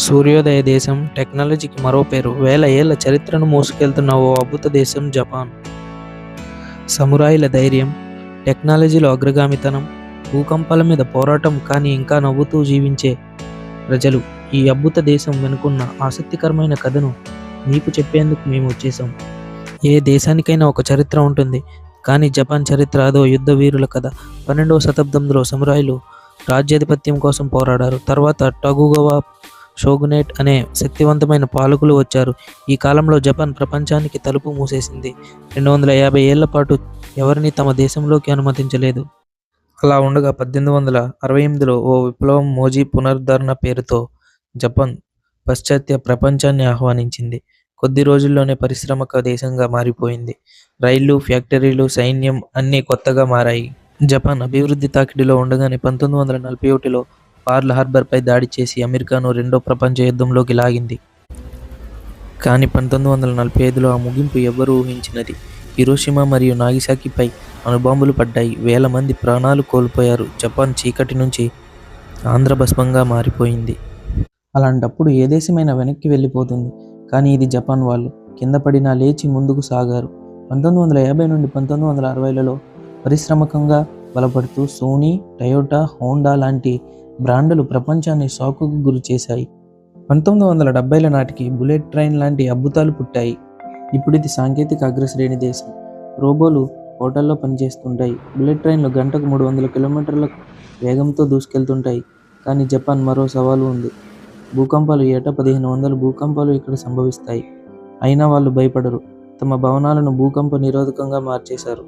సూర్యోదయ దేశం, టెక్నాలజీకి మరో పేరు. వేల ఏళ్ల చరిత్రను మోసుకెళ్తున్న ఓ అద్భుత దేశం జపాన్. సమురాయిల ధైర్యం, టెక్నాలజీలో అగ్రగామితనం, భూకంపాల మీద పోరాటం కానీ ఇంకా నవ్వుతూ జీవించే ప్రజలు. ఈ అద్భుత దేశం వెనుకున్న ఆసక్తికరమైన కథను మీకు చెప్పేందుకు మేము వచ్చేసాం. ఏ దేశానికైనా ఒక చరిత్ర ఉంటుంది, కానీ జపాన్ చరిత్ర అదో యుద్ధ వీరుల కథ. 12వ శతాబ్దంలో సమురాయిలు రాజ్యాధిపత్యం కోసం పోరాడారు. తర్వాత టొకుగవా షోగునేట్ అనే శక్తివంతమైన పాలకులు వచ్చారు. ఈ కాలంలో జపాన్ ప్రపంచానికి తలుపు మూసేసింది. 250 ఏళ్ల పాటు ఎవరిని తమ దేశంలోకి అనుమతించలేదు. అలా ఉండగా 1868లో ఓ విప్లవం మోజీ పునరుద్ధరణ పేరుతో జపాన్ పాశ్చాత్య ప్రపంచాన్ని ఆహ్వానించింది. కొద్ది రోజుల్లోనే పారిశ్రామిక దేశంగా మారిపోయింది. రైళ్లు, ఫ్యాక్టరీలు, సైన్యం అన్నీ కొత్తగా మారాయి. జపాన్ అభివృద్ధి తాకిడిలో ఉండగానే 1941లో పర్ల్ హార్బర్పై దాడి చేసి అమెరికాను రెండో ప్రపంచ యుద్ధంలోకి లాగింది. కానీ 1945లో ఆ ముగింపు ఎవ్వరూ ఊహించినది. హిరోషిమా మరియు నాగసాకిపై అణుబాంబులు పడ్డాయి. వేల మంది ప్రాణాలు కోల్పోయారు. జపాన్ చీకటి నుంచి ఆంధ్రభస్మంగా మారిపోయింది. అలాంటప్పుడు ఏ దేశమైనా వెనక్కి వెళ్ళిపోతుంది. కానీ ఇది జపాన్. వాళ్ళు కింద పడినా లేచి ముందుకు సాగారు. 1950 నుండి 1960లలో పారిశ్రామికంగా బలపడుతూ సోనీ, టయోటా, హోండా లాంటి బ్రాండ్లు ప్రపంచాన్ని షాకుకు గురి చేశాయి. 1970ల నాటికి బుల్లెట్ ట్రైన్ లాంటి అద్భుతాలు పుట్టాయి. ఇప్పుడు ఇది సాంకేతిక అగ్రశ్రేణి దేశం. రోబోలు హోటల్లో పనిచేస్తుంటాయి. బుల్లెట్ ట్రైన్లు గంటకు 300 కిలోమీటర్ల వేగంతో దూసుకెళ్తుంటాయి. కానీ జపాన్ మరో సవాలు ఉంది. భూకంపాలు. ఏటా 1500 భూకంపాలు ఇక్కడ సంభవిస్తాయి. అయినా వాళ్ళు భయపడరు. తమ భవనాలను భూకంప నిరోధకంగా మార్చేశారు.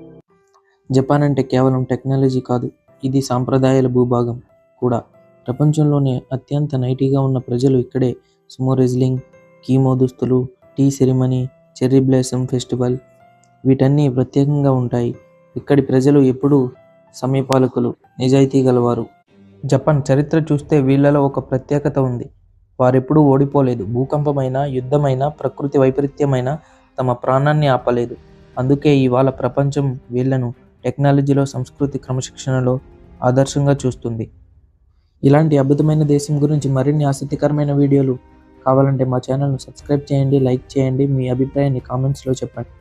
జపాన్ అంటే కేవలం టెక్నాలజీ కాదు, ఇది సాంప్రదాయాల భూభాగం కూడా. ప్రపంచంలోనే అత్యంత నైటీగా ఉన్న ప్రజలు ఇక్కడే. సుమో రెజ్లింగ్, కీమో దుస్తులు, tea ceremony, cherry blossom festival వీటన్నీ ప్రత్యేకంగా ఉంటాయి. ఇక్కడి ప్రజలు ఎప్పుడూ సమయపాలకులు, నిజాయితీ గలవారు. జపాన్ చరిత్ర చూస్తే వీళ్ళలో ఒక ప్రత్యేకత ఉంది. వారెప్పుడూ ఓడిపోలేదు. భూకంపమైనా, యుద్ధమైనా, ప్రకృతి వైపరీత్యమైనా తమ ప్రాణాన్ని ఆపలేదు. అందుకే ఇవాళ ప్రపంచం వీళ్లను టెక్నాలజీలో, సంస్కృతి, క్రమశిక్షణలో ఆదర్శంగా చూస్తుంది. ఇలాంటి అద్భుతమైన దేశం గురించి మరిన్ని ఆసక్తికరమైన వీడియోలు కావాలంటే మా ఛానల్ను సబ్స్క్రైబ్ చేయండి, లైక్ చేయండి. మీ అభిప్రాయాన్ని కామెంట్స్లో చెప్పండి.